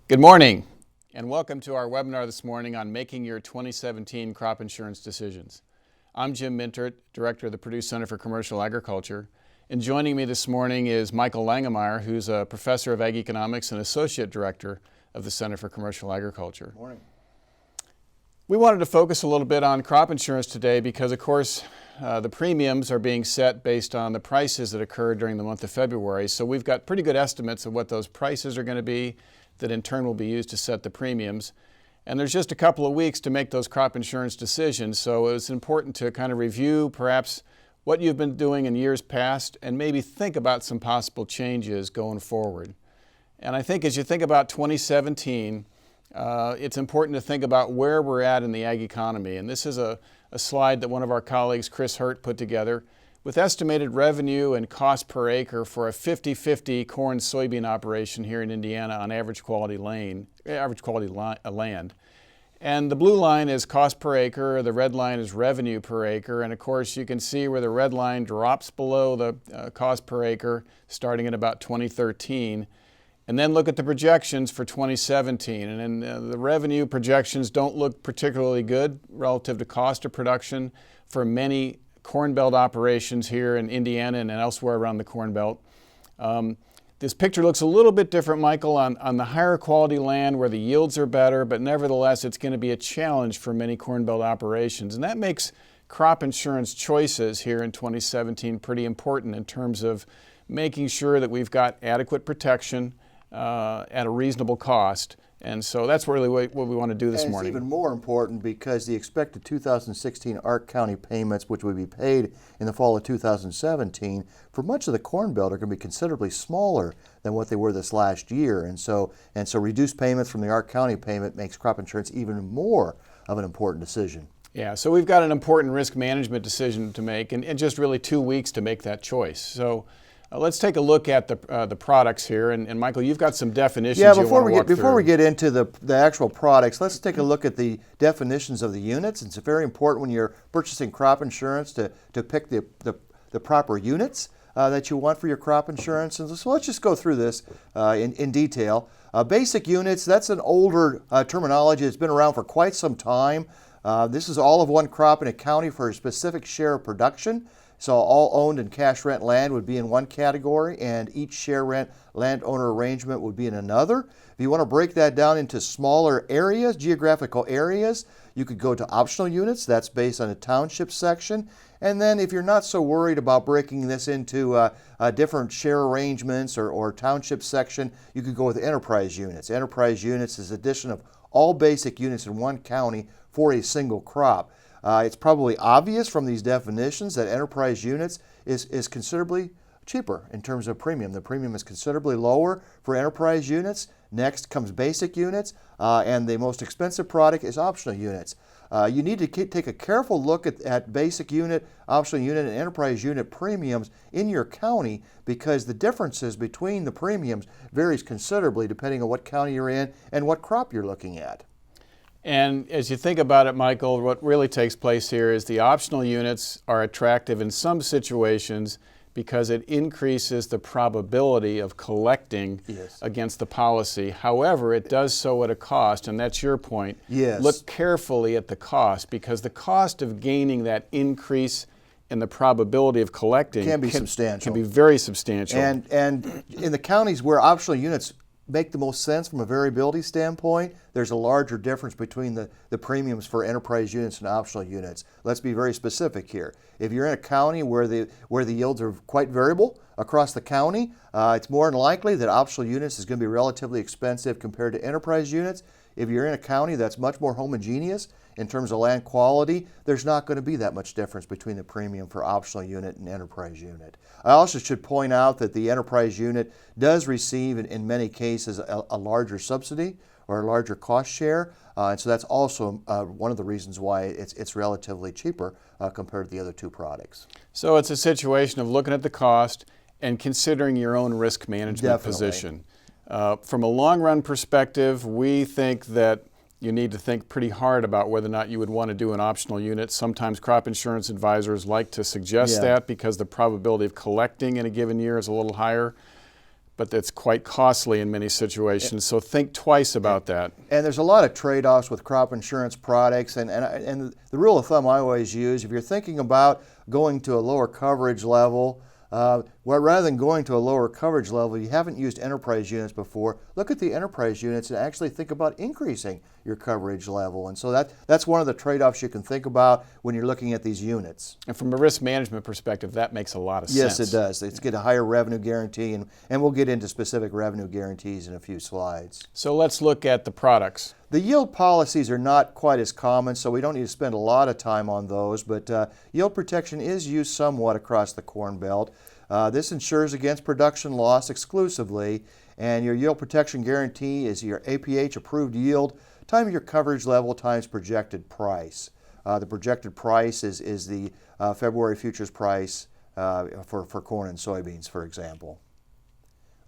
Good morning, and welcome to our webinar this morning on making your 2017 crop insurance decisions. I'm Jim Mintert, Director of the Purdue Center for Commercial Agriculture, and joining me this morning is Michael Langemeier, who's a Professor of Ag Economics and Associate Director of the Center for Commercial Agriculture. Good morning. We wanted to focus a little bit on crop insurance today because, of course, the premiums are being set based on the prices that occurred during the month of February, so we've got pretty good estimates of what those prices are going to be that in turn will be used to set the premiums. And there's just a couple of weeks to make those crop insurance decisions, so it's important to kind of review perhaps what you've been doing in years past and maybe think about some possible changes going forward. And I think as you think about 2017, it's important to think about where we're at in the ag economy. And this is a slide that one of our colleagues, Chris Hurt, put together with estimated revenue and cost per acre for a 50-50 corn-soybean operation here in Indiana on average quality land. And the blue line is cost per acre, the red line is revenue per acre, and of course you can see where the red line drops below the cost per acre starting at about 2013. And then look at the projections for 2017. And then the revenue projections don't look particularly good relative to cost of production for many Corn Belt operations here in Indiana and elsewhere around the Corn Belt. This picture looks a little bit different, Michael, on the higher quality land where the yields are better, but nevertheless it's going to be a challenge for many Corn Belt operations. And that makes crop insurance choices here in 2017 pretty important in terms of making sure that we've got adequate protection at a reasonable cost. And so that's really what we want to do this morning. It's even more important because the expected 2016 ARC County payments, which would be paid in the fall of 2017, for much of the Corn Belt are going to be considerably smaller than what they were this last year. And so reduced payments from the ARC County payment makes crop insurance even more of an important decision. Yeah, so we've got an important risk management decision to make and just really 2 weeks to make that choice. So let's take a look at the products here, and Michael, you've got some definitions. Yeah, before we get into the actual products, let's take a look at the definitions of the units. It's very important when you're purchasing crop insurance to pick the proper units that you want for your crop insurance. And so let's just go through this in detail. Basic units, that's an older terminology. It's been around for quite some time. This is all of one crop in a county for a specific share of production. So all owned and cash rent land would be in one category, and each share rent landowner arrangement would be in another. If you want to break that down into smaller areas, geographical areas, you could go to optional units. That's based on a township section. And then if you're not so worried about breaking this into different share arrangements or township section, you could go with enterprise units. Enterprise units is addition of all basic units in one county for a single crop. It's probably obvious from these definitions that enterprise units is considerably cheaper in terms of premium. The premium is considerably lower for enterprise units. Next comes basic units, and the most expensive product is optional units. You need to take a careful look at basic unit, optional unit, and enterprise unit premiums in your county because the differences between the premiums varies considerably depending on what county you're in and what crop you're looking at. And as you think about it, Michael, what really takes place here is the optional units are attractive in some situations because it increases the probability of collecting against the policy. However, it does so at a cost, and that's your point. Yes. Look carefully at the cost because the cost of gaining that increase in the probability of collecting can be substantial. Can be very substantial. And in the counties where optional units make the most sense from a variability standpoint, there's a larger difference between the premiums for enterprise units and optional units. Let's be very specific here. If you're in a county where the yields are quite variable across the county, it's more than likely that optional units is going to be relatively expensive compared to enterprise units. If you're in a county that's much more homogeneous in terms of land quality, there's not going to be that much difference between the premium for optional unit and enterprise unit. I also should point out that the enterprise unit does receive, in many cases, a larger subsidy or a larger cost share, and so that's also one of the reasons why it's relatively cheaper compared to the other two products. So it's a situation of looking at the cost and considering your own risk management position. From a long-run perspective, we think that you need to think pretty hard about whether or not you would want to do an optional unit. Sometimes crop insurance advisors like to suggest that because the probability of collecting in a given year is a little higher. but that's quite costly in many situations. So think twice about that. And there's a lot of trade-offs with crop insurance products, and the rule of thumb I always use, if you're thinking about going to a lower coverage level, rather than going to a lower coverage level, you haven't used enterprise units before, look at the enterprise units and actually think about increasing your coverage level. And so that's one of the trade-offs you can think about when you're looking at these units. And from a risk management perspective, that makes a lot of Yes, sense. it does. It's get a higher revenue guarantee, and we'll get into specific revenue guarantees in a few slides. So let's look at the products. The yield policies are not quite as common, so we don't need to spend a lot of time on those, but yield protection is used somewhat across the Corn Belt. This insures against production loss exclusively, and your yield protection guarantee is your APH approved yield times your coverage level times projected price. The projected price is the February futures price for corn and soybeans, for example.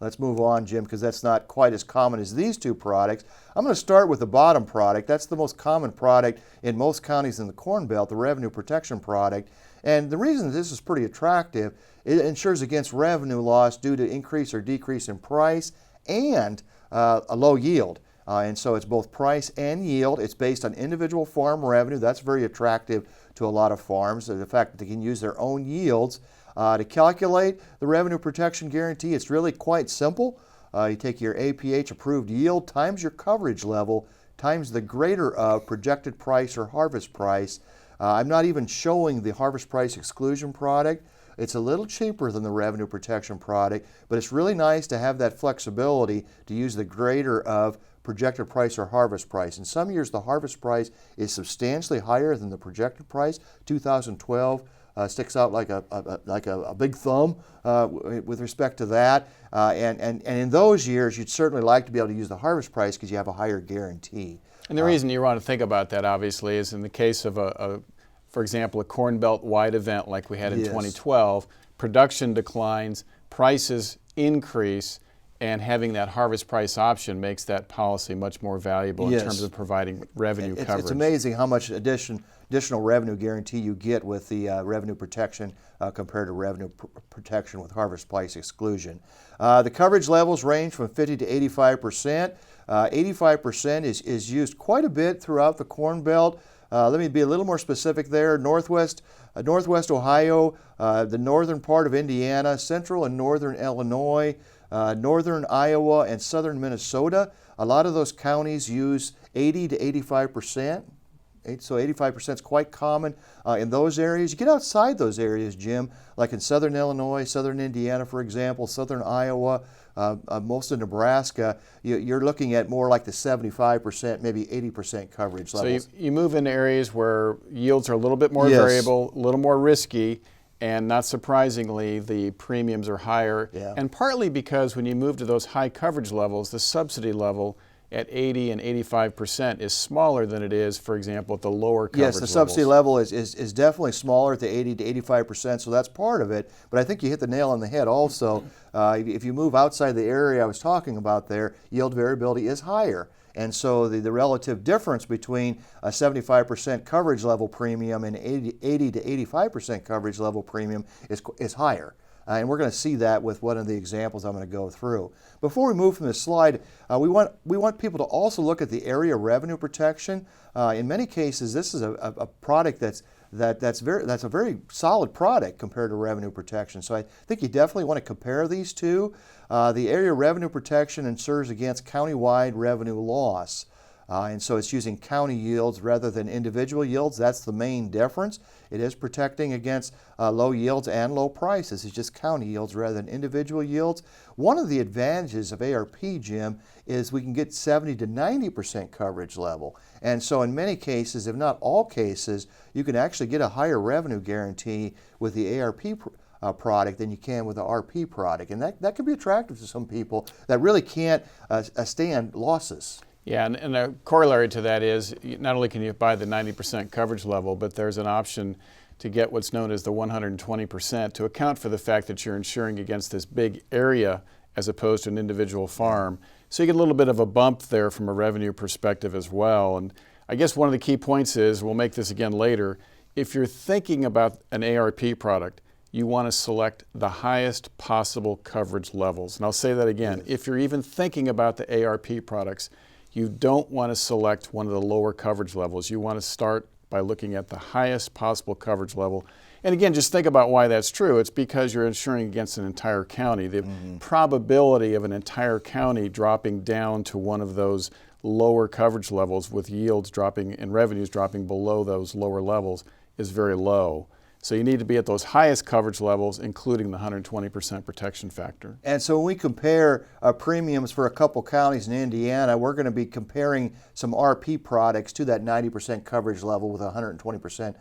Let's move on, Jim, because that's not quite as common as these two products. I'm going to start with the bottom product. That's the most common product in most counties in the Corn Belt, the revenue protection product. And the reason this is pretty attractive, it insures against revenue loss due to increase or decrease in price and a low yield. And so it's both price and yield. It's based on individual farm revenue. That's very attractive to a lot of farms. The fact that they can use their own yields. To calculate the revenue protection guarantee, it's really quite simple. You take your APH approved yield times your coverage level times the greater of projected price or harvest price. I'm not even showing the harvest price exclusion product. It's a little cheaper than the revenue protection product, but it's really nice to have that flexibility to use the greater of projected price or harvest price. In some years, the harvest price is substantially higher than the projected price. 2012 sticks out like a big thumb with respect to that. And in those years, you'd certainly like to be able to use the harvest price because you have a higher guarantee. And the reason you want to think about that, obviously, is in the case of, for example, a Corn Belt-wide event like we had in 2012, production declines, prices increase, and having that harvest price option makes that policy much more valuable in terms of providing revenue coverage. It's amazing how much additional revenue guarantee you get with the revenue protection compared to revenue protection with harvest price exclusion. The coverage levels range from 50 to 85%. 85% is used quite a bit throughout the Corn Belt. Let me be a little more specific there. Northwest Ohio, the northern part of Indiana, central and northern Illinois, northern Iowa, and southern Minnesota. A lot of those counties use 80 to 85%. So 85% is quite common in those areas. You get outside those areas, Jim, like in southern Illinois, southern Indiana, for example, southern Iowa, most of Nebraska, you're looking at more like the 75%, maybe 80% coverage levels. So you move into areas where yields are a little bit more variable, a little more risky, and not surprisingly, the premiums are higher. And partly because when you move to those high coverage levels, the subsidy level at 80 and 85% is smaller than it is, for example, at the lower coverage levels. Yes, the subsidy level is definitely smaller at the 80 to 85%, so that's part of it. But I think you hit the nail on the head also. If you move outside the area I was talking about there, yield variability is higher. And so the relative difference between a 75% coverage level premium and 80 to 85% coverage level premium is higher. And we're going to see that with one of the examples I'm going to go through. Before we move from this slide, we want people to also look at the area revenue protection. In many cases, this is a product that's a very solid product compared to revenue protection. So I think you definitely want to compare these two. The area revenue protection insures against countywide revenue loss. And so it's using county yields rather than individual yields. That's the main difference. It is protecting against low yields and low prices. It's just county yields rather than individual yields. One of the advantages of ARP, Jim, is we can get 70 to 90% coverage level. And so in many cases, if not all cases, you can actually get a higher revenue guarantee with the ARP product than you can with the RP product. And that can be attractive to some people that really can't stand losses. Yeah, and a corollary to that is not only can you buy the 90% coverage level, but there's an option to get what's known as the 120% to account for the fact that you're insuring against this big area as opposed to an individual farm. So you get a little bit of a bump there from a revenue perspective as well. And I guess one of the key points is, we'll make this again later, if you're thinking about an ARP product, you want to select the highest possible coverage levels. And I'll say that again. If you're even thinking about the ARP products, you don't want to select one of the lower coverage levels. You want to start by looking at the highest possible coverage level. And again, just think about why that's true. It's because you're insuring against an entire county. The probability of an entire county dropping down to one of those lower coverage levels with yields dropping and revenues dropping below those lower levels is very low. So you need to be at those highest coverage levels, including the 120% protection factor. And so when we compare premiums for a couple counties in Indiana, we're going to be comparing some RP products to that 90% coverage level with 120%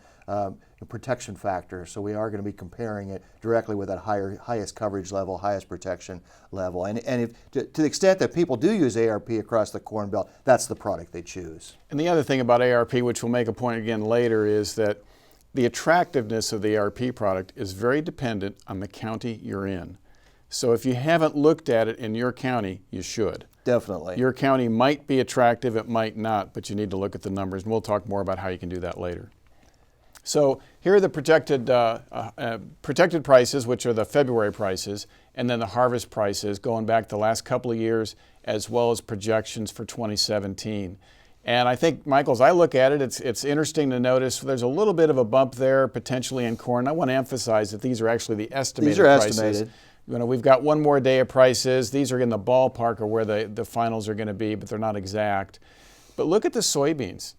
protection factor. So we are going to be comparing it directly with that highest coverage level, highest protection level. And if, to the extent that people do use ARP across the Corn Belt, that's the product they choose. And the other thing about ARP, which we'll make a point again later, is that the attractiveness of the ARP product is very dependent on the county you're in. So if you haven't looked at it in your county, you should. Definitely. Your county might be attractive, it might not, but you need to look at the numbers, and we'll talk more about how you can do that later. So here are the protected prices, which are the February prices, and then the harvest prices going back the last couple of years, as well as projections for 2017. And I think, Michael, as I look at it, it's interesting to notice there's a little bit of a bump there potentially in corn. I want to emphasize that these are actually the estimated prices. These are estimated. You know, we've got one more day of prices. These are in the ballpark of where the finals are going to be, but they're not exact. But look at the soybeans.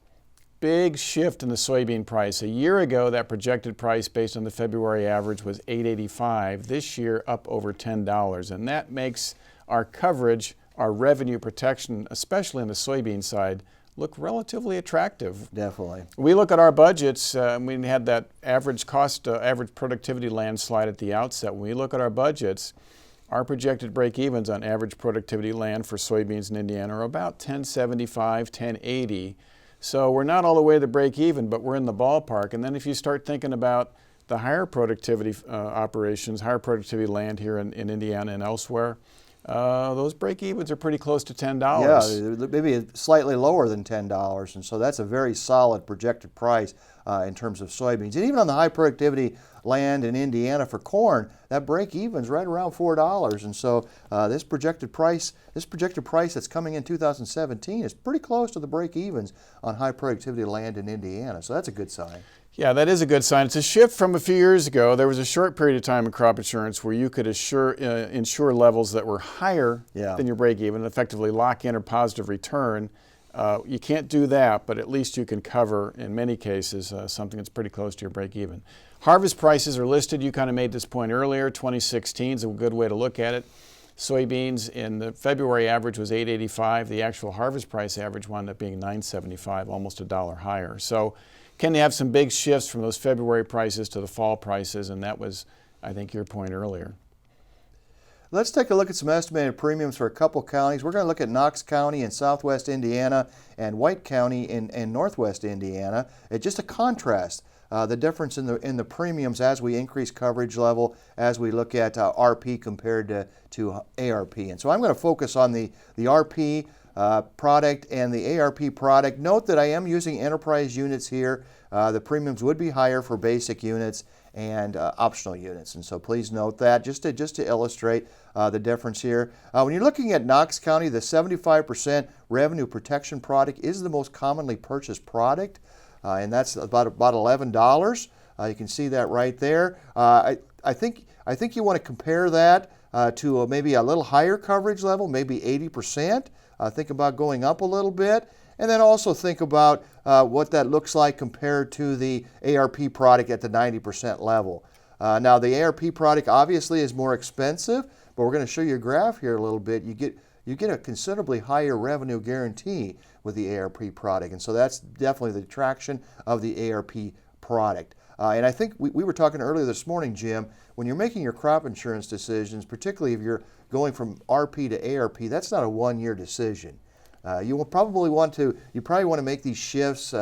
Big shift in the soybean price. A year ago, that projected price based on the February average was $8.85. This year, up over $10. And that makes our coverage, our revenue protection, especially on the soybean side, look relatively attractive. Definitely. We look at our budgets. We had that average cost, average productivity landslide at the outset. When we look at our budgets, our projected break-evens on average productivity land for soybeans in Indiana are about $10.75, $10.80. So we're not all the way to break-even, but we're in the ballpark. And then if you start thinking about the higher productivity operations, higher productivity land here in Indiana and elsewhere, those break-evens are pretty close to $10. Yeah, maybe slightly lower than $10, and so that's a very solid projected price in terms of soybeans. And even on the high productivity land in Indiana for corn, that break-even's right around $4. And so this projected price that's coming in 2017 is pretty close to the break-evens on high productivity land in Indiana. So that's a good sign. Yeah, that is a good sign. It's a shift from a few years ago. There was a short period of time in crop insurance where you could insure levels that were higher than your break-even, effectively lock in a positive return. You can't do that, but at least you can cover, in many cases, something that's pretty close to your break-even. Harvest prices are listed. You kind of made this point earlier. 2016 is a good way to look at it. Soybeans in the February average was $8.85. The actual harvest price average wound up being $9.75, almost $1 higher. So can you have some big shifts from those February prices to the fall prices? And that was, I think, your point earlier. Let's take a look at some estimated premiums for a couple counties. We're going to look at Knox County in southwest Indiana and White County in northwest Indiana. It's just a contrast, the difference in the premiums as we increase coverage level, as we look at RP compared to ARP. And so I'm going to focus on the RP product and the ARP product. Note that I am using enterprise units here. The premiums would be higher for basic units and optional units, and so please note that just to illustrate the difference here. When you're looking at Knox County, the 75% revenue protection product is the most commonly purchased product, and that's about $11. You can see that right there. I think you want to compare that to maybe a little higher coverage level, maybe 80%. Think about going up a little bit, and then also think about what that looks like compared to the ARP product at the 90% level. Now, the ARP product obviously is more expensive, but we're going to show you a graph here a little bit. You get a considerably higher revenue guarantee with the ARP product, and so that's definitely the attraction of the ARP product. And I think we were talking earlier this morning, Jim, when you're making your crop insurance decisions, particularly if you're going from RP to ARP, that's not a one-year decision. You will probably want to make these shifts,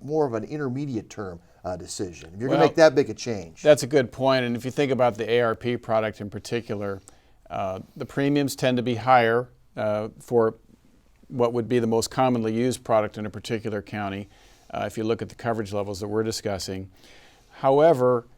more of an intermediate term decision. If you're going to make that big a change. That's a good point. And if you think about the ARP product in particular, the premiums tend to be higher for what would be the most commonly used product in a particular county, if you look at the coverage levels that we're discussing. However,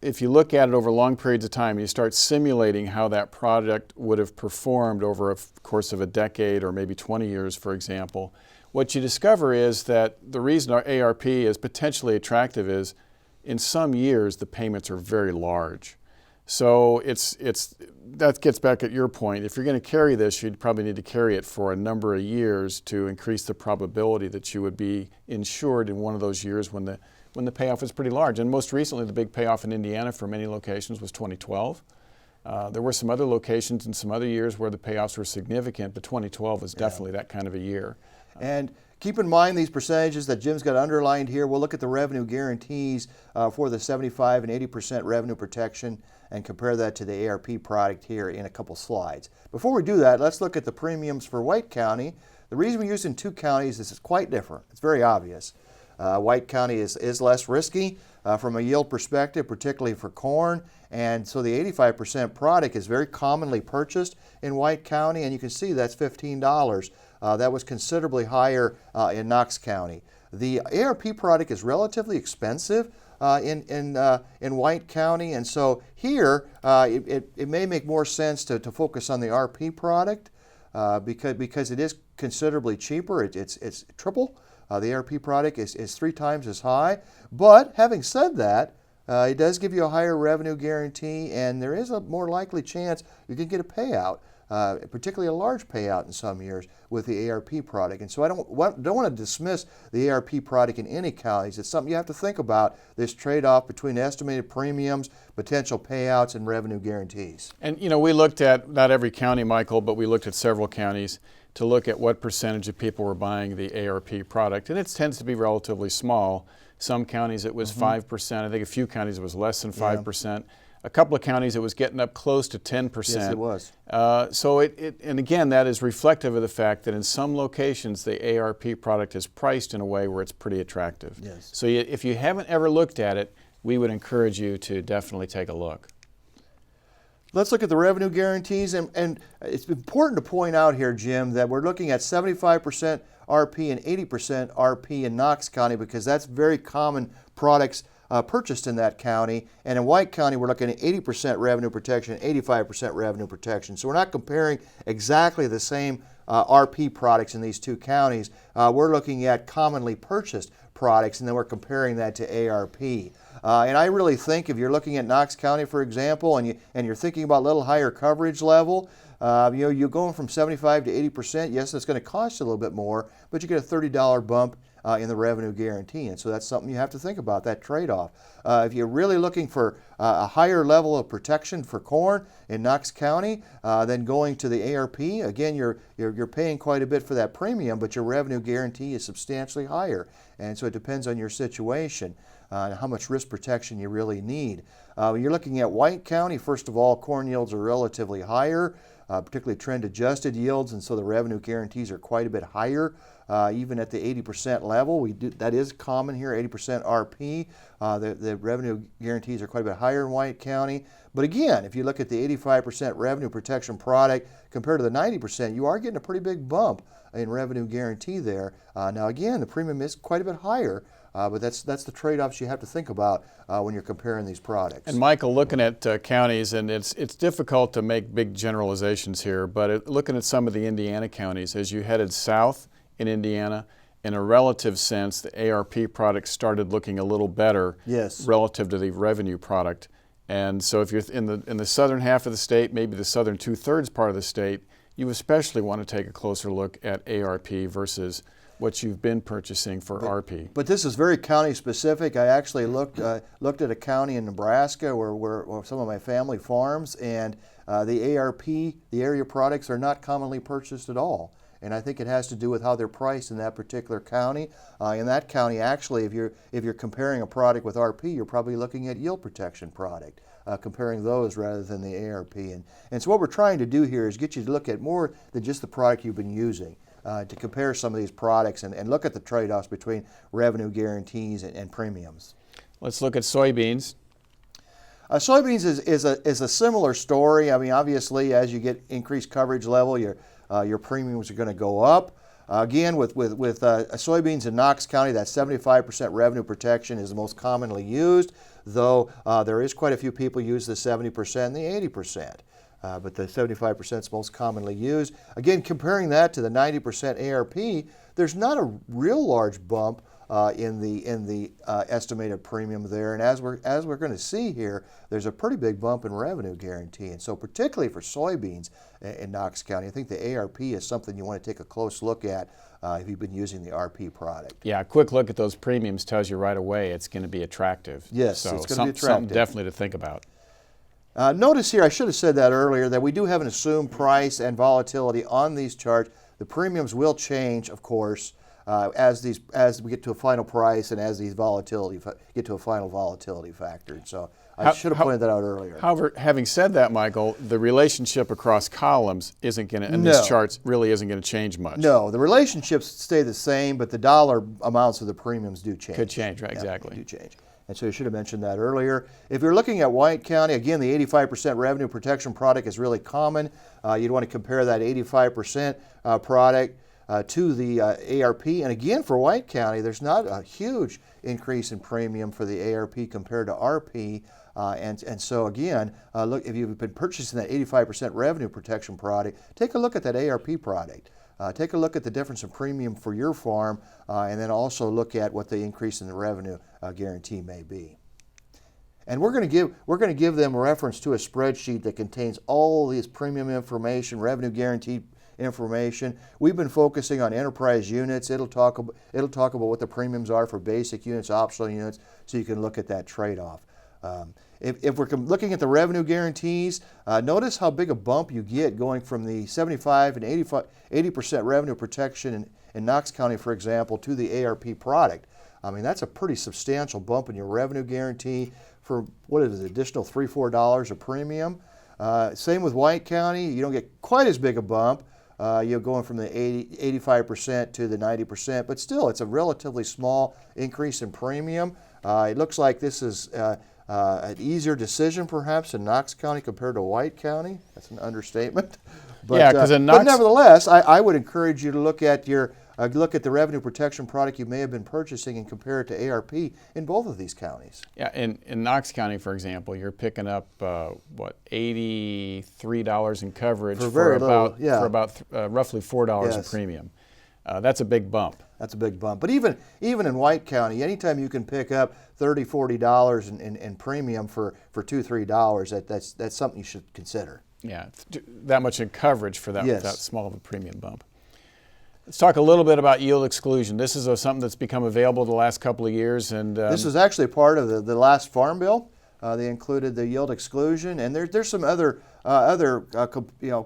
if you look at it over long periods of time, you start simulating how that product would have performed over a course of a decade or maybe 20 years, for example, what you discover is that the reason our ARP is potentially attractive is in some years the payments are very large. So that gets back at your point. If you're going to carry this, you'd probably need to carry it for a number of years to increase the probability that you would be insured in one of those years when the payoff is pretty large. And most recently, the big payoff in Indiana for many locations was 2012. There were some other locations in some other years where the payoffs were significant, but 2012 was definitely that kind of a year. And keep in mind these percentages that Jim's got underlined here. We'll look at the revenue guarantees for the 75 and 80% revenue protection and compare that to the ARP product here in a couple slides. Before we do that, let's look at the premiums for White County. The reason we use in two counties is it's quite different. It's very obvious. White County is less risky from a yield perspective, particularly for corn, and so the 85% product is very commonly purchased in White County, and you can see that's $15. That was considerably higher in Knox County. The ARP product is relatively expensive in White County, and so here it may make more sense to focus on the RP product because it is considerably cheaper. It's triple. The ARP product is 3 times as high, but having said that, it does give you a higher revenue guarantee, and there is a more likely chance you can get a payout, particularly a large payout in some years with the ARP product. And so I don't want to dismiss the ARP product in any counties. It's something you have to think about, this trade-off between estimated premiums, potential payouts, and revenue guarantees. And we looked at, not every county, Michael, but we looked at several counties to look at what percentage of people were buying the ARP product, and it tends to be relatively small. Some counties it was 5%. I think a few counties it was less than 5%. A couple of counties it was getting up close to 10%. Yes, it was. So and again, that is reflective of the fact that in some locations the ARP product is priced in a way where it's pretty attractive. Yes. So if you haven't ever looked at it, we would encourage you to definitely take a look. Let's look at the revenue guarantees, and it's important to point out here, Jim, that we're looking at 75% RP and 80% RP in Knox County because that's very common products purchased in that county. And in White County, we're looking at 80% revenue protection, 85% revenue protection. So we're not comparing exactly the same RP products in these two counties. We're looking at commonly purchased products, and then we're comparing that to ARP. And I really think if you're looking at Knox County, for example, and you're thinking about a little higher coverage level, you're going from 75 to 80%. Yes, it's going to cost you a little bit more, but you get a $30 bump in the revenue guarantee. And so that's something you have to think about, that trade-off. If you're really looking for a higher level of protection for corn in Knox County, then going to the ARP, again, you're paying quite a bit for that premium, but your revenue guarantee is substantially higher. And so it depends on your situation. How much risk protection you really need. When you're looking at White County, first of all, corn yields are relatively higher, particularly trend-adjusted yields, and so the revenue guarantees are quite a bit higher, even at the 80% level. That is common here, 80% RP. The revenue guarantees are quite a bit higher in White County. But again, if you look at the 85% revenue protection product compared to the 90%, you are getting a pretty big bump in revenue guarantee there. Now again, the premium is quite a bit higher, but that's the trade-offs you have to think about when you're comparing these products. And Michael, looking at counties, and it's difficult to make big generalizations here, but looking at some of the Indiana counties, as you headed south in Indiana, in a relative sense, the ARP product started looking a little better relative to the revenue product. And so if you're in the southern half of the state, maybe the southern 2/3 part of the state, you especially want to take a closer look at ARP versus what you've been purchasing for RP. But this is very county specific. I actually looked at a county in Nebraska where some of my family farms, and the ARP, the area products, are not commonly purchased at all. And I think it has to do with how they're priced in that particular county. In that county, actually, if you're comparing a product with RP, you're probably looking at yield protection product, comparing those rather than the ARP. And so what we're trying to do here is get you to look at more than just the product you've been using. To compare some of these products and look at the trade-offs between revenue guarantees and premiums. Let's look at soybeans. Soybeans is a similar story. I mean, obviously, as you get increased coverage level, your premiums are going to go up. Again, with soybeans in Knox County, that 75% revenue protection is the most commonly used. though there is quite a few people use the 70% and the 80%. But the 75% is most commonly used. Again, comparing that to the 90% ARP, there's not a real large bump in the estimated premium there, and as we're going to see here, there's a pretty big bump in revenue guarantee, and so particularly for soybeans in Knox County, I think the ARP is something you want to take a close look at if you've been using the RP product. Yeah, a quick look at those premiums tells you right away it's going to be attractive. Yes, so it's going to be attractive. Something definitely to think about. Notice here, I should have said that earlier, that we do have an assumed price and volatility on these charts. The premiums will change, of course, as we get to a final price and as these get to a final volatility factor. So I should have pointed that out earlier. However, having said that, Michael, the relationship across columns isn't going to, and these charts really isn't going to change much. No, the relationships stay the same, but the dollar amounts of the premiums do change. Could change, right? Yeah, exactly. They do change. And so you should have mentioned that earlier. If you're looking at White County, again, the 85% revenue protection product is really common. You'd want to compare that 85% product to the ARP. And again, for White County, there's not a huge increase in premium for the ARP compared to RP. And so again, look, if you've been purchasing that 85% revenue protection product, take a look at that ARP product. Take a look at the difference in premium for your farm, and then also look at what the increase in the revenue guarantee may be. And we're going to give them a reference to a spreadsheet that contains all these premium information, revenue guarantee information. We've been focusing on enterprise units. It'll talk about what the premiums are for basic units, optional units, so you can look at that trade-off. If we're looking at the revenue guarantees, notice how big a bump you get going from the 75 and 80% revenue protection in Knox County, for example, to the ARP product. I mean, that's a pretty substantial bump in your revenue guarantee for, what is it, additional $3, $4 a premium. Same with White County. You don't get quite as big a bump. You're going from the 85% to the 90%, but still, it's a relatively small increase in premium. It looks like this is an easier decision, perhaps, in Knox County compared to White County. That's an understatement. But, yeah, because but nevertheless, I would encourage you to look at the revenue protection product you may have been purchasing and compare it to ARP in both of these counties. Yeah, in Knox County, for example, you're picking up $83 in coverage for about roughly $4 a premium. That's a big bump. That's a big bump. But even in White County, anytime you can pick up $30, $40 in premium for $2, $3, that's something you should consider. Yeah, that much in coverage for that, yes. that small of a premium bump. Let's talk a little bit about yield exclusion. This is something that's become available the last couple of years, and this was actually part of the last Farm Bill. They included the yield exclusion, and there's some other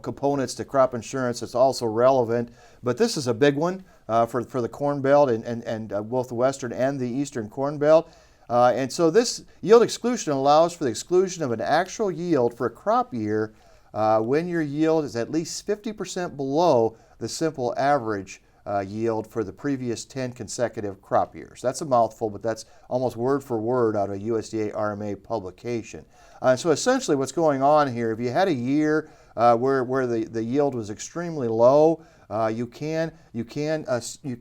components to crop insurance that's also relevant. But this is a big one for the Corn Belt and both the Western and the Eastern Corn Belt. And so this yield exclusion allows for the exclusion of an actual yield for a crop year when your yield is at least 50% below the simple average yield for the previous 10 consecutive crop years. That's a mouthful, but that's almost word for word out of a USDA RMA publication. So essentially what's going on here, if you had a year where the yield was extremely low, you can exclude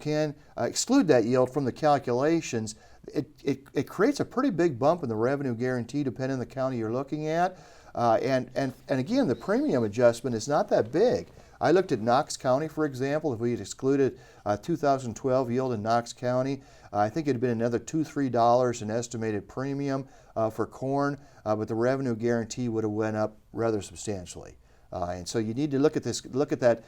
that yield from the calculations. It creates a pretty big bump in the revenue guarantee depending on the county you're looking at. And again, the premium adjustment is not that big. I looked at Knox County, for example. If we had excluded 2012 yield in Knox County, I think it had been another $2, $3 in estimated premium for corn, but the revenue guarantee would have went up rather substantially. And so you need to look at that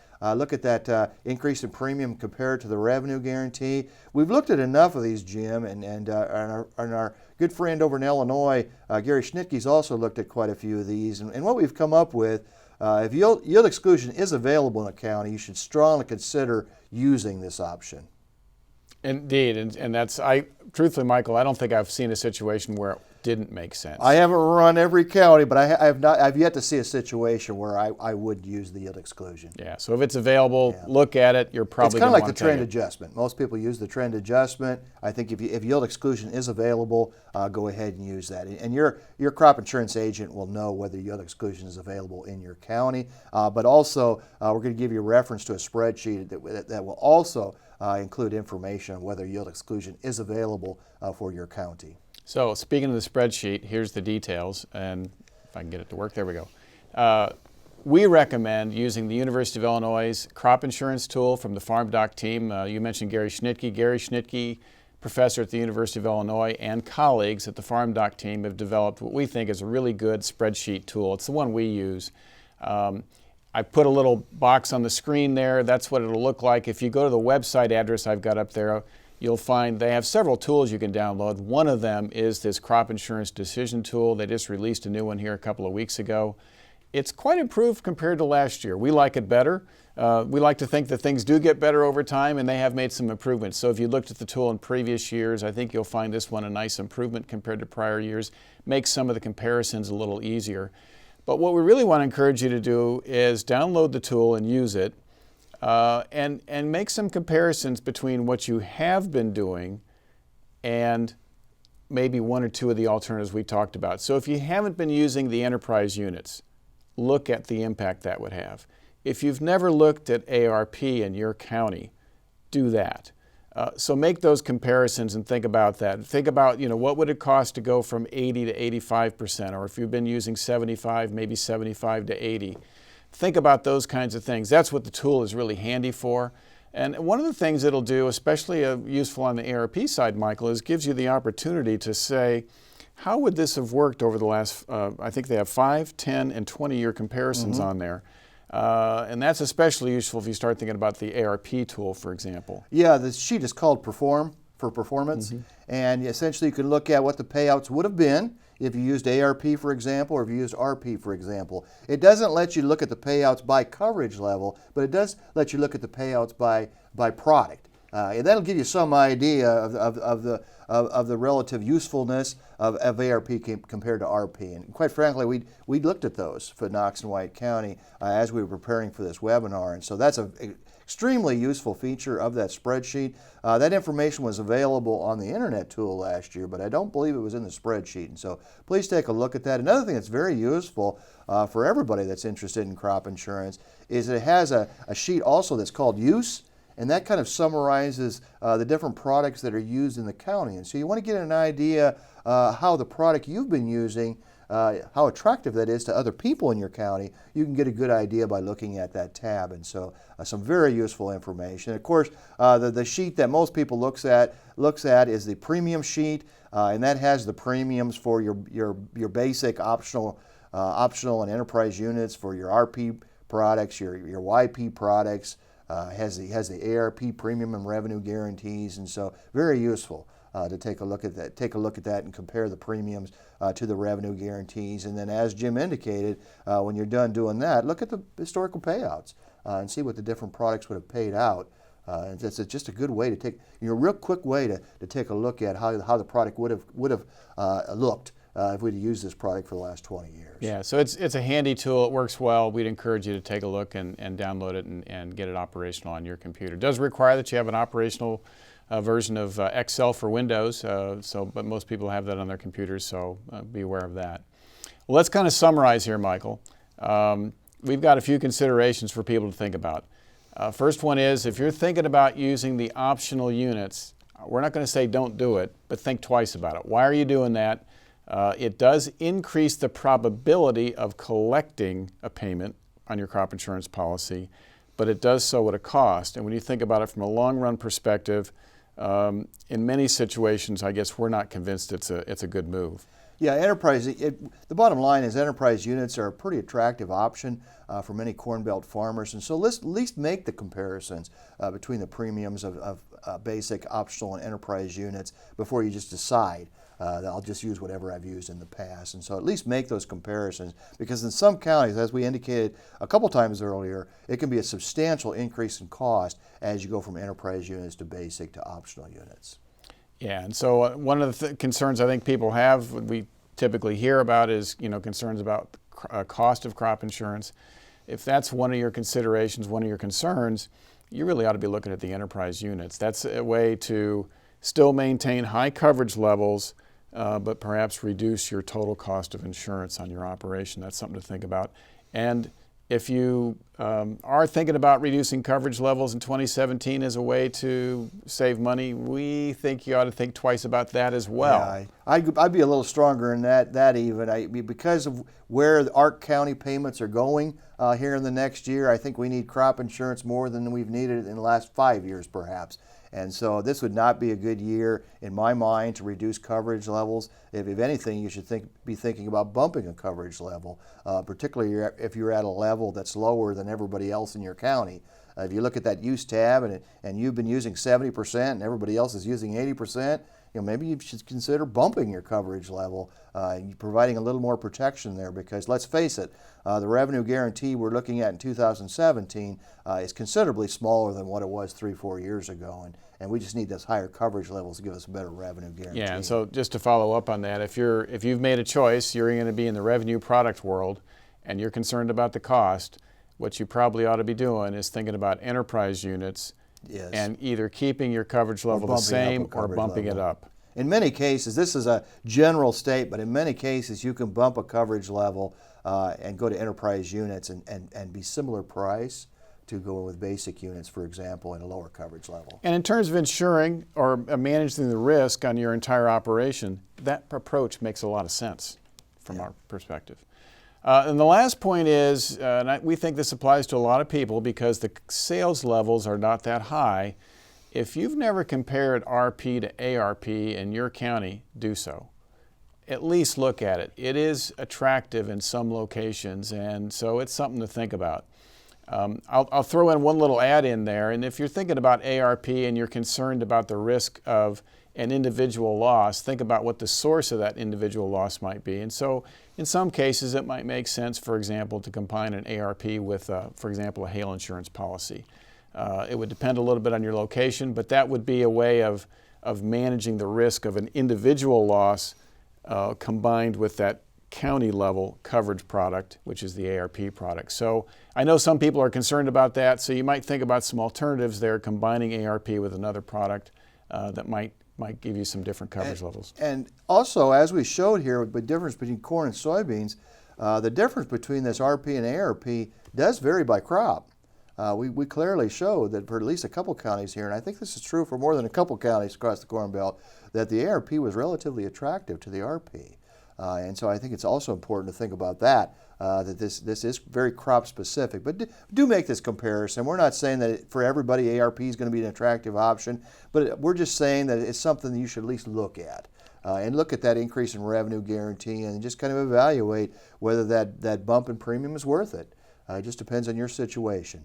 increase in premium compared to the revenue guarantee. We've looked at enough of these, Jim, and our good friend over in Illinois, Gary Schnittke's also looked at quite a few of these. And what we've come up with, if yield exclusion is available in a county, you should strongly consider using this option. Indeed, and that's, truthfully, Michael, I don't think I've seen a situation where it didn't make sense. I haven't run every county, but I've yet to see a situation where I would use the yield exclusion. Yeah, so if it's available, look at it. You're probably going to want to take it. It's kind of like the trend adjustment. Most people use the trend adjustment. I think if yield exclusion is available, go ahead and use that. And your crop insurance agent will know whether yield exclusion is available in your county. But also, we're going to give you a reference to a spreadsheet that will also include information on whether yield exclusion is available for your county. So speaking of the spreadsheet, here's the details, and if I can get it to work, there we go. We recommend using the University of Illinois' crop insurance tool from the FarmDoc team. You mentioned Gary Schnitke. Gary Schnitke, professor at the University of Illinois, and colleagues at the FarmDoc team have developed what we think is a really good spreadsheet tool. It's the one we use. I put a little box on the screen there. That's what it'll look like. If you go to the website address I've got up there, you'll find they have several tools you can download. One of them is this crop insurance decision tool. They just released a new one here a couple of weeks ago. It's quite improved compared to last year. We like it better. We like to think that things do get better over time, and they have made some improvements. So if you looked at the tool in previous years, I think you'll find this one a nice improvement compared to prior years. Makes some of the comparisons a little easier. But what we really want to encourage you to do is download the tool and use it, and make some comparisons between what you have been doing and maybe one or two of the alternatives we talked about. So if you haven't been using the enterprise units, look at the impact that would have. If you've never looked at ARP in your county, do that. So make those comparisons and think about that. Think about, what would it cost to go from 80 to 85%, or if you've been using 75, maybe 75 to 80. Think about those kinds of things. That's what the tool is really handy for. And one of the things it'll do, especially useful on the ARP side, Michael, is gives you the opportunity to say, how would this have worked over the last, I think they have 5, 10, and 20-year comparisons on there. And that's especially useful if you start thinking about the ARP tool, for example. Yeah, the sheet is called Perform for Performance. And essentially you can look at what the payouts would have been if you used ARP, for example, or if you used RP, for example. It doesn't let you look at the payouts by coverage level, but it does let you look at the payouts by product. And that'll give you some idea of the relative usefulness of ARP compared to RP. And quite frankly, we looked at those for Knox and White County as we were preparing for this webinar. And so that's an extremely useful feature of that spreadsheet. That information was available on the Internet tool last year, but I don't believe it was in the spreadsheet. And so please take a look at that. Another thing that's very useful for everybody that's interested in crop insurance is it has a sheet also that's called Use. And that kind of summarizes the different products that are used in the county. And so you want to get an idea how the product you've been using, how attractive that is to other people in your county. You can get a good idea by looking at that tab. And so some very useful information. Of course, the sheet that most people looks at is the premium sheet, and that has the premiums for your basic optional and enterprise units, for your RP products, your YP products. Has the ARP premium and revenue guarantees, and so very useful to take a look at that. Take a look at that and compare the premiums to the revenue guarantees. And then, as Jim indicated, when you're done doing that, look at the historical payouts and see what the different products would have paid out. And it's just a good way to take, a real quick way to take a look at how the product would have looked if we'd used this product for the last 20 years. Yeah, so it's a handy tool. It works well. We'd encourage you to take a look and download it and get it operational on your computer. It does require that you have an operational version of Excel for Windows, but most people have that on their computers, so be aware of that. Well, let's kind of summarize here, Michael. We've got a few considerations for people to think about. First one is, if you're thinking about using the optional units, we're not going to say don't do it, but think twice about it. Why are you doing that? It does increase the probability of collecting a payment on your crop insurance policy, but it does so at a cost. And when you think about it from a long-run perspective, in many situations, I guess we're not convinced it's a good move. Yeah, the bottom line is enterprise units are a pretty attractive option for many Corn Belt farmers. And so let's at least make the comparisons between the premiums of basic, optional, and enterprise units before you just decide that I'll just use whatever I've used in the past. And so at least make those comparisons, because in some counties, as we indicated a couple times earlier, it can be a substantial increase in cost as you go from enterprise units to basic to optional units. Yeah, and so one of the concerns I think people have, we typically hear about, is concerns about cost of crop insurance. If that's one of your considerations, one of your concerns, you really ought to be looking at the enterprise units. That's a way to still maintain high coverage levels, but perhaps reduce your total cost of insurance on your operation. That's something to think about. And If you are thinking about reducing coverage levels in 2017 as a way to save money, we think you ought to think twice about that as well. Yeah, I'd be a little stronger in that even. Because of where the Ark County payments are going here in the next year, I think we need crop insurance more than we've needed in the last 5 years perhaps. And so this would not be a good year in my mind to reduce coverage levels. If anything, you should be thinking about bumping a coverage level, particularly if you're at a level that's lower than everybody else in your county. If you look at that use tab and you've been using 70% and everybody else is using 80%, maybe you should consider bumping your coverage level, providing a little more protection there, because let's face it, the revenue guarantee we're looking at in 2017 is considerably smaller than what it was 3-4 years ago, and we just need those higher coverage levels to give us a better revenue guarantee. Yeah, and so just to follow up on that, if you've made a choice, you're going to be in the revenue product world, and you're concerned about the cost, what you probably ought to be doing is thinking about enterprise units. Yes. And either keeping your coverage level the same or bumping it up. In many cases, this is a general state, but in many cases you can bump a coverage level and go to enterprise units and be similar price to go with basic units, for example, at a lower coverage level. And in terms of insuring or managing the risk on your entire operation, that approach makes a lot of sense from our perspective. And the last point is, we think this applies to a lot of people because the sales levels are not that high. If you've never compared RP to ARP in your county, do so. At least look at it. It is attractive in some locations, and so it's something to think about. I'll throw in one little add in there, and if you're thinking about ARP and you're concerned about the risk of an individual loss, think about what the source of that individual loss might be. And so in some cases it might make sense, for example, to combine an ARP with, for example, a hail insurance policy. It would depend a little bit on your location, but that would be a way of managing the risk of an individual loss combined with that county level coverage product, which is the ARP product. So I know some people are concerned about that, so you might think about some alternatives there, combining ARP with another product that might give you some different coverage levels. And also, as we showed here, the difference between corn and soybeans, the difference between this RP and ARP does vary by crop. We clearly showed that for at least a couple counties here, and I think this is true for more than a couple counties across the Corn Belt, that the ARP was relatively attractive to the RP. And so I think it's also important to think about that, that this is very crop specific. But do make this comparison. We're not saying that for everybody ARP is going to be an attractive option, but we're just saying that it's something that you should at least look at. And look at that increase in revenue guarantee and just kind of evaluate whether that bump in premium is worth it. It just depends on your situation.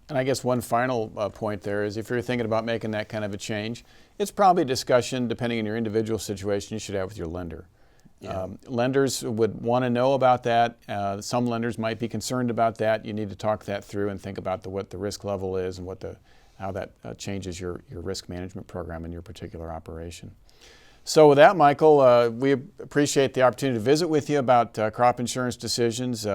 And I guess one final point there is if you're thinking about making that kind of a change, it's probably a discussion, depending on your individual situation, you should have with your lender. Yeah. Lenders would want to know about that. Some lenders might be concerned about that. You need to talk that through and think about what the risk level is and how that changes your risk management program in your particular operation. So with that, Michael, we appreciate the opportunity to visit with you about crop insurance decisions.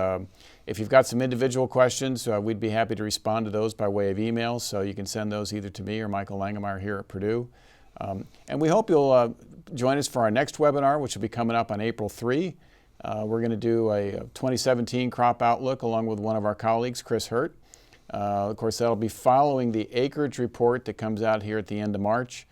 If you've got some individual questions, we'd be happy to respond to those by way of email. So you can send those either to me or Michael Langemeier here at Purdue. And we hope you'll join us for our next webinar, which will be coming up on April 3. We're going to do a 2017 crop outlook along with one of our colleagues, Chris Hurt. Of course, that'll be following the acreage report that comes out here at the end of March.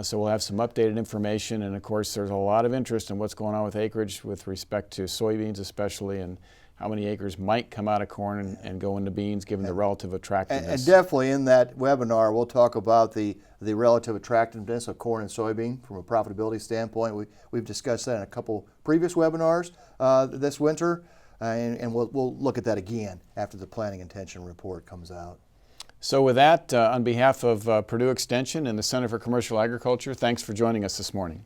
So we'll have some updated information, and of course there's a lot of interest in what's going on with acreage with respect to soybeans especially, and how many acres might come out of corn and go into beans given the relative attractiveness. And definitely in that webinar we'll talk about the relative attractiveness of corn and soybean from a profitability standpoint. We've discussed that in a couple previous webinars this winter, and we'll look at that again after the planning intention report comes out. So with that, on behalf of Purdue Extension and the Center for Commercial Agriculture, thanks for joining us this morning.